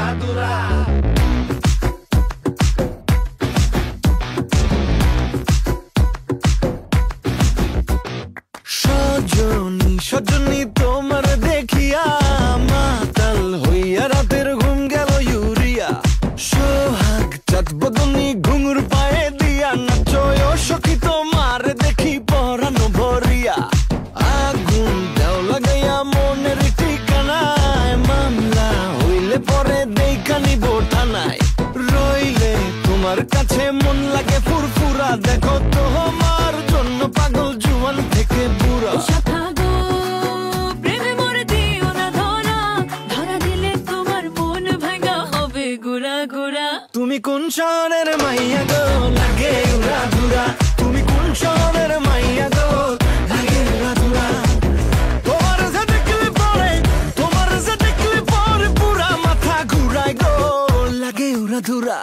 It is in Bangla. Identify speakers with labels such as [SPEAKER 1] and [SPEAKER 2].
[SPEAKER 1] উড়া দুরা। সজনী সজনী তোমার দেখিয়া মাতাল হইয়া রাতের ঘুম গেল ইউরিয়া। সোহাগ চাঁদ বদনী ঘুঙুর পায়ে দিয়া নাচয় সখী তোমার দেখি পরানো ভরিয়া। আগুন দেও লাগাইয়া মনের ঠিকানায় মামলা হইলে পরে দেখা নিব থানায়। রইলে তোমার কাছে মন লাগে ফুরফুরা দেখো তোমার জন্য পাগল জুয়ান থেকে বুড়া। তুমি কোন শহরের মাইয়া গো লাগে উড়া ধুরা। তুমি কোন শহরের মাইয়া গো লাগে উড়া ধুরা। তোমার যে দেখলে পরে পুরা মাথা ঘুরায় গো লাগে উড়া ধুরা।